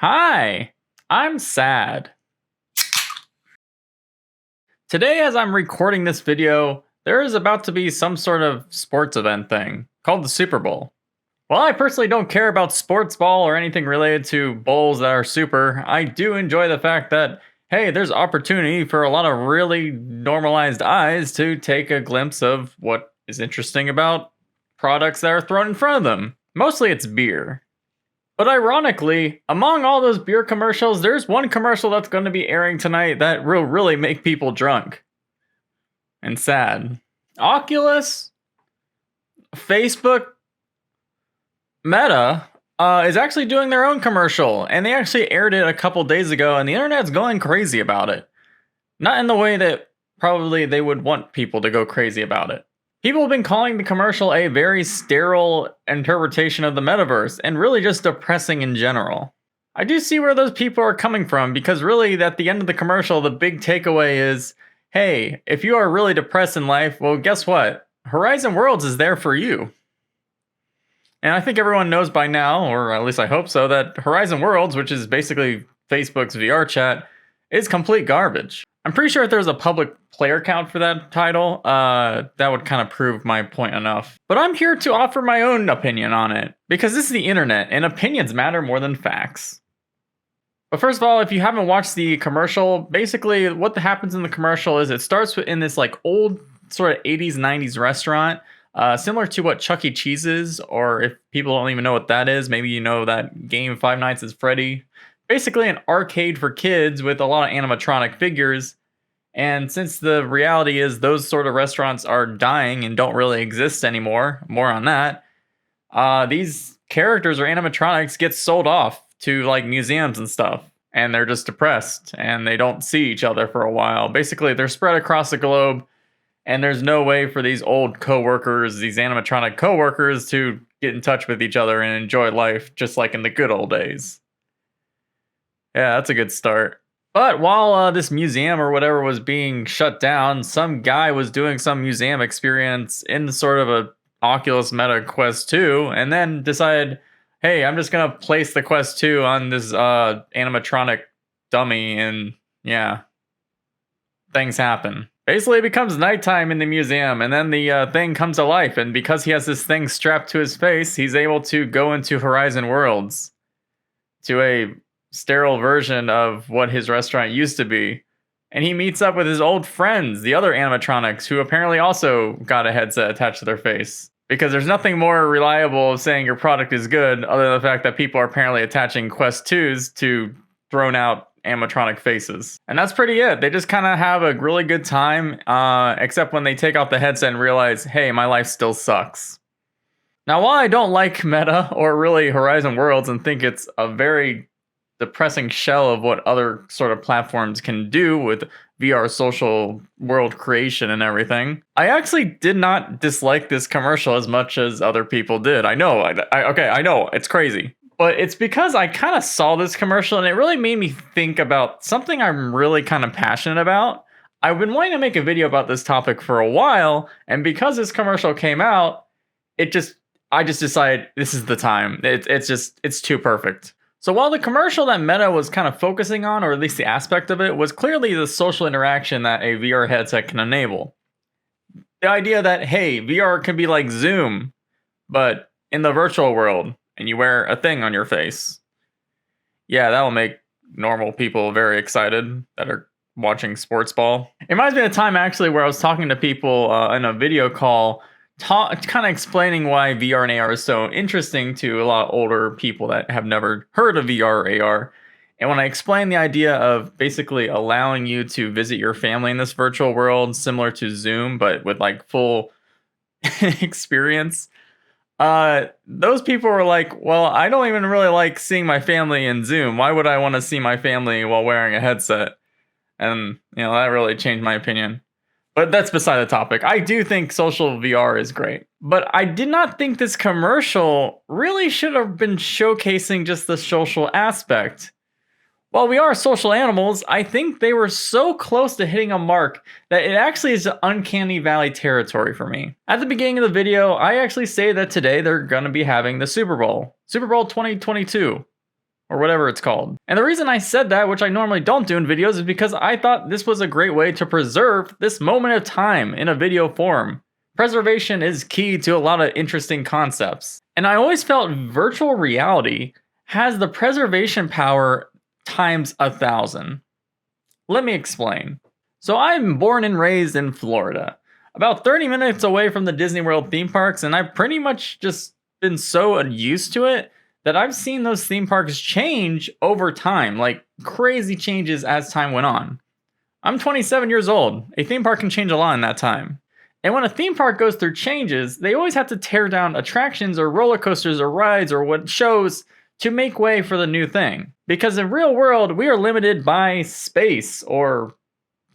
Hi, I'm sad. Today, as I'm recording this video, there is about to be some sort of sports event thing called the Super Bowl. While I personally don't care about sports ball or anything related to bowls that are super, I do enjoy the fact that, hey, there's opportunity for a lot of really normalized eyes to take a glimpse of what is interesting about products that are thrown in front of them. Mostly it's beer. But ironically, among all those beer commercials, there's one commercial that's going to be airing tonight that will really make people drunk and sad. Oculus, Facebook, Meta is actually doing their own commercial, and they actually aired it a couple days ago, and the internet's going crazy about it. Not in the way that probably they would want people to go crazy about it. People have been calling the commercial a very sterile interpretation of the metaverse, and really just depressing in general. I do see where those people are coming from, because really, at the end of the commercial, the big takeaway is, hey, if you are really depressed in life, well, guess what? Horizon Worlds is there for you. And I think everyone knows by now, or at least I hope so, that Horizon Worlds, which is basically Facebook's VR chat, is complete garbage. I'm pretty sure if there's a public player count for that title, that would kind of prove my point enough. But I'm here to offer my own opinion on it, because this is the internet, and opinions matter more than facts. But first of all, if you haven't watched the commercial, basically what happens in the commercial is it starts in this like old sort of 80s, 90s restaurant, similar to what Chuck E. Cheese is, or if people don't even know what that is, maybe you know that game Five Nights at Freddy. Basically an arcade for kids with a lot of animatronic figures. And since the reality is those sort of restaurants are dying and don't really exist anymore, more on that, these characters or animatronics get sold off to like museums and stuff. And they're just depressed and they don't see each other for a while. Basically, they're spread across the globe, and there's no way for these old coworkers, these animatronic coworkers, to get in touch with each other and enjoy life just like in the good old days. Yeah, that's a good start. But while this museum or whatever was being shut down, some guy was doing some museum experience in sort of a Oculus Meta Quest 2, and then decided, hey, I'm just gonna place the Quest 2 on this animatronic dummy, and yeah, things happen. Basically, it becomes nighttime in the museum, and then the thing comes to life, and because he has this thing strapped to his face, he's able to go into Horizon Worlds, to a sterile version of what his restaurant used to be. And he meets up with his old friends, the other animatronics, who apparently also got a headset attached to their face. Because there's nothing more reliable of saying your product is good other than the fact that people are apparently attaching Quest 2s to thrown out animatronic faces. And that's pretty it. They just kind of have a really good time, except when they take off the headset and realize, hey, my life still sucks. Now, while I don't like Meta or really Horizon Worlds and think it's a very depressing shell of what other sort of platforms can do with VR social world creation and everything, I actually did not dislike this commercial as much as other people did. I know, I know, it's crazy. But it's because I kind of saw this commercial and it really made me think about something I'm really kind of passionate about. I've been wanting to make a video about this topic for a while, and because this commercial came out, I just decided this is the time. It's too perfect. So while the commercial that Meta was kind of focusing on, or at least the aspect of it, was clearly the social interaction that a VR headset can enable. The idea that, hey, VR can be like Zoom, but in the virtual world, and you wear a thing on your face. Yeah, that will make normal people very excited that are watching sports ball. It reminds me of a time actually where I was talking to people in a video call, kind of explaining why VR and AR is so interesting to a lot of older people that have never heard of VR or AR. And when I explained the idea of basically allowing you to visit your family in this virtual world, similar to Zoom, but with like full experience, those people were like, well, I don't even really like seeing my family in Zoom. Why would I want to see my family while wearing a headset? And, that really changed my opinion. But that's beside the topic. I do think social VR is great. But I did not think this commercial really should have been showcasing just the social aspect. While we are social animals, I think they were so close to hitting a mark that it actually is uncanny valley territory for me. At the beginning of the video, I actually say that today they're going to be having the Super Bowl. Super Bowl 2022. or whatever it's called. And the reason I said that, which I normally don't do in videos, is because I thought this was a great way to preserve this moment of time in a video form. Preservation is key to a lot of interesting concepts. And I always felt virtual reality has the preservation power times 1,000. Let me explain. So I'm born and raised in Florida, about 30 minutes away from the Disney World theme parks, and I've pretty much just been so unused to it that I've seen those theme parks change over time, like crazy changes as time went on. I'm 27 years old. A theme park can change a lot in that time. And when a theme park goes through changes, they always have to tear down attractions or roller coasters or rides or what shows to make way for the new thing. Because in real world, we are limited by space or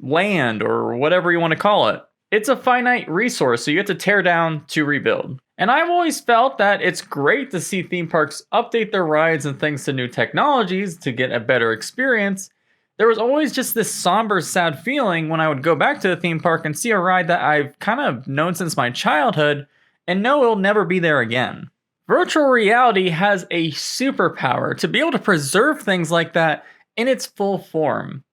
land or whatever you want to call it. It's a finite resource, so you have to tear down to rebuild. And I've always felt that it's great to see theme parks update their rides and things to new technologies to get a better experience. There was always just this somber, sad feeling when I would go back to the theme park and see a ride that I've kind of known since my childhood and know it'll never be there again. Virtual reality has a superpower to be able to preserve things like that in its full form.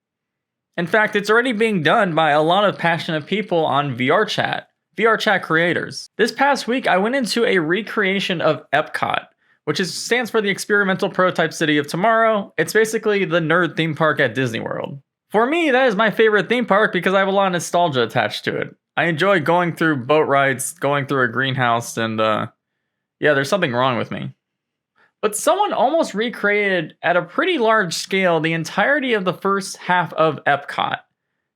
In fact, it's already being done by a lot of passionate people on VR chat creators. This past week, I went into a recreation of Epcot, which stands for the Experimental Prototype City of Tomorrow. It's basically the nerd theme park at Disney World. For me, that is my favorite theme park because I have a lot of nostalgia attached to it. I enjoy going through boat rides, going through a greenhouse, and yeah, there's something wrong with me. But someone almost recreated at a pretty large scale the entirety of the first half of Epcot.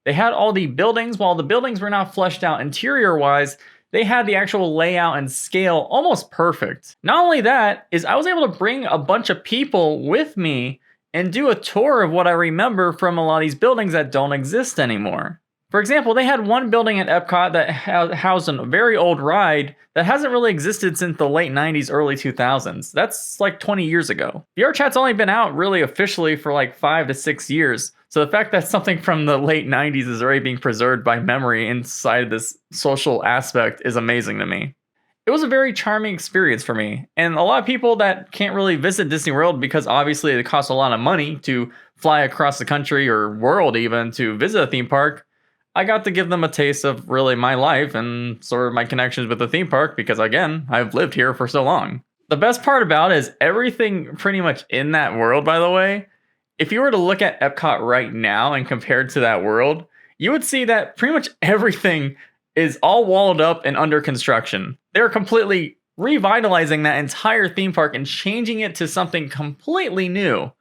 They had all the buildings. While the buildings were not fleshed out interior-wise, they had the actual layout and scale almost perfect. Not only that, I was able to bring a bunch of people with me and do a tour of what I remember from a lot of these buildings that don't exist anymore. For example, they had one building at Epcot that housed a very old ride that hasn't really existed since the late 90s, early 2000s. That's like 20 years ago. VR chat's only been out really officially for like 5 to 6 years. So the fact that something from the late 90s is already being preserved by memory inside this social aspect is amazing to me. It was a very charming experience for me. And a lot of people that can't really visit Disney World because obviously it costs a lot of money to fly across the country or world even to visit a theme park, I got to give them a taste of really my life and sort of my connections with the theme park because, again, I've lived here for so long. The best part about it is everything pretty much in that world, by the way. If you were to look at Epcot right now and compare it to that world, you would see that pretty much everything is all walled up and under construction. They're completely revitalizing that entire theme park and changing it to something completely new.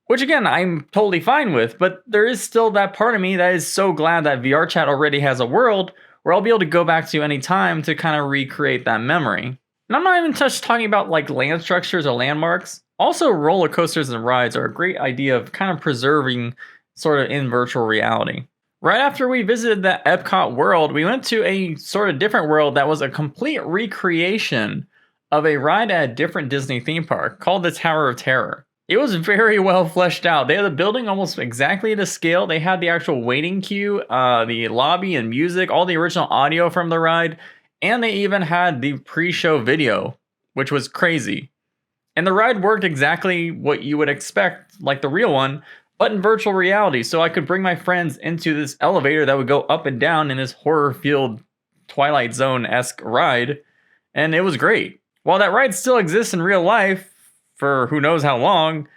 Which again, I'm totally fine with, but there is still that part of me that is so glad that VR chat already has a world where I'll be able to go back to any time to kind of recreate that memory. And I'm not even just talking about like land structures or landmarks. Also, roller coasters and rides are a great idea of kind of preserving sort of in virtual reality. Right after we visited the Epcot world, we went to a sort of different world that was a complete recreation of a ride at a different Disney theme park called the Tower of Terror. It was very well fleshed out. They had the building almost exactly to scale. They had the actual waiting queue, the lobby and music, all the original audio from the ride, and they even had the pre-show video, which was crazy. And the ride worked exactly what you would expect, like the real one, but in virtual reality. So I could bring my friends into this elevator that would go up and down in this horror-filled Twilight Zone-esque ride, and it was great. While that ride still exists in real life, for who knows how long,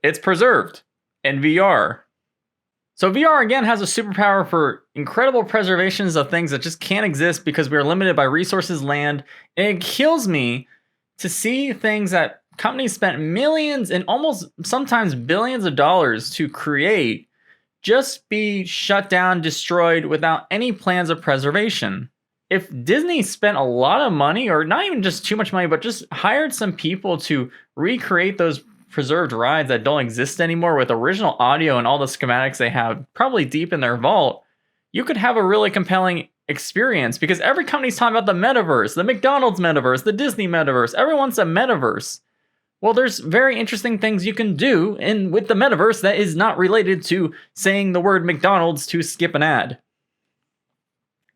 it's preserved in VR. So VR again has a superpower for incredible preservations of things that just can't exist because we are limited by resources, land, and it kills me to see things that companies spent millions and almost sometimes billions of dollars to create just be shut down, destroyed without any plans of preservation. If Disney spent a lot of money, or not even just too much money, but just hired some people to recreate those preserved rides that don't exist anymore with original audio and all the schematics they have probably deep in their vault, you could have a really compelling experience because every company's talking about the metaverse, the McDonald's metaverse, the Disney metaverse, everyone's a metaverse. Well, there's very interesting things you can do with the metaverse that is not related to saying the word McDonald's to skip an ad.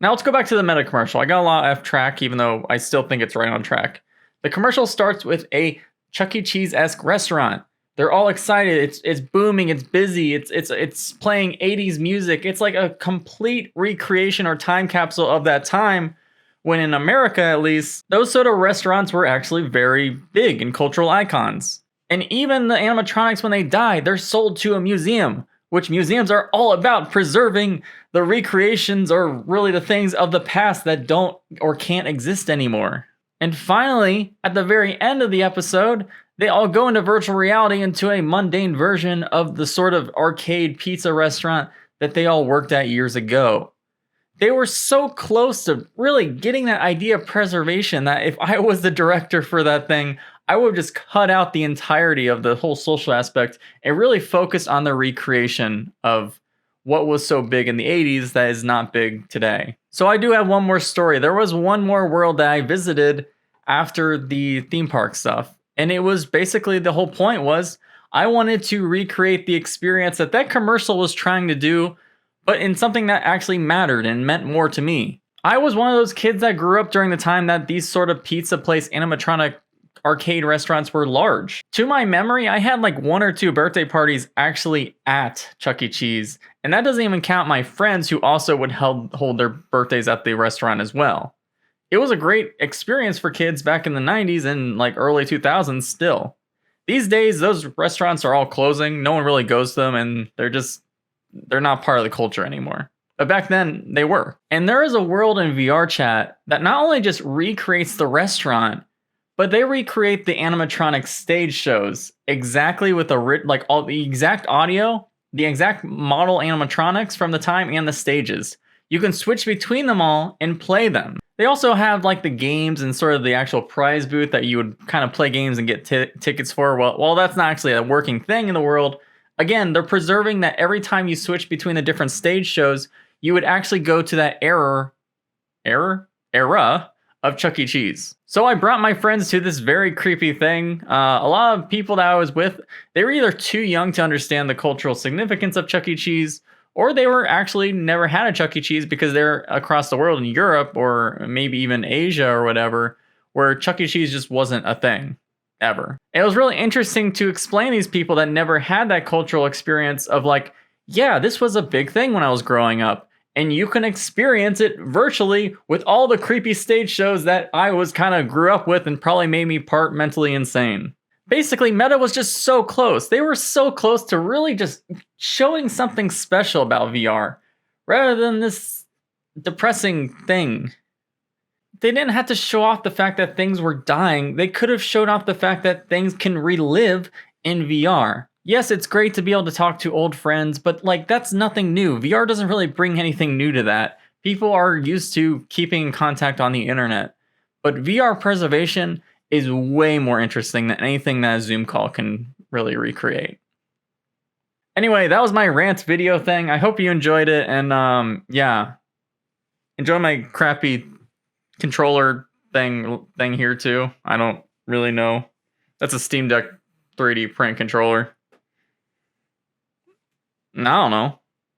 Now let's go back to the meta commercial. I got a lot off track, even though I still think it's right on track. The commercial starts with a Chuck E. Cheese-esque restaurant. They're all excited. It's booming. It's busy. It's playing 80s music. It's like a complete recreation or time capsule of that time. When in America, at least, those sort of restaurants were actually very big and cultural icons. And even the animatronics, when they die, they're sold to a museum, which museums are all about preserving the recreations or really the things of the past that don't or can't exist anymore. And finally, at the very end of the episode, they all go into virtual reality into a mundane version of the sort of arcade pizza restaurant that they all worked at years ago. They were so close to really getting that idea of preservation that if I was the director for that thing, I would just cut out the entirety of the whole social aspect and really focus on the recreation of what was so big in the 80s that is not big today. So I do have one more story. There was one more world that I visited after the theme park stuff. And it was basically, the whole point was I wanted to recreate the experience that that commercial was trying to do, but in something that actually mattered and meant more to me. I was one of those kids that grew up during the time that these sort of pizza place animatronic arcade restaurants were large. To my memory, I had like 1 or 2 birthday parties actually at Chuck E. Cheese, and that doesn't even count my friends who also would hold their birthdays at the restaurant as well. It was a great experience for kids back in the 90s and like early 2000s still. These days, those restaurants are all closing. No one really goes to them, and they're not part of the culture anymore. But back then, they were. And there is a world in VR chat that not only just recreates the restaurant, but they recreate the animatronic stage shows exactly with all the exact audio, the exact model animatronics from the time, and the stages. You can switch between them all and play them. They also have like the games and sort of the actual prize booth that you would kind of play games and get tickets for. Well, that's not actually a working thing in the world. Again, they're preserving that every time you switch between the different stage shows, you would actually go to that era of Chuck E. Cheese. So I brought my friends to this very creepy thing. A lot of people that I was with, they were either too young to understand the cultural significance of Chuck E. Cheese, or they were actually never had a Chuck E. Cheese because they're across the world in Europe or maybe even Asia or whatever, where Chuck E. Cheese just wasn't a thing ever. And it was really interesting to explain to these people that never had that cultural experience of like, yeah, this was a big thing when I was growing up. And you can experience it virtually with all the creepy stage shows that I was kind of grew up with and probably made me part mentally insane. Basically, Meta was just so close. They were so close to really just showing something special about VR, rather than this depressing thing. They didn't have to show off the fact that things were dying. They could have showed off the fact that things can relive in VR. Yes, it's great to be able to talk to old friends, but like that's nothing new. VR doesn't really bring anything new to that. People are used to keeping in contact on the internet. But VR preservation is way more interesting than anything that a Zoom call can really recreate. Anyway, that was my rant video thing. I hope you enjoyed it, and yeah. Enjoy my crappy controller thing here too. I don't really know. That's a Steam Deck 3D print controller. I don't know.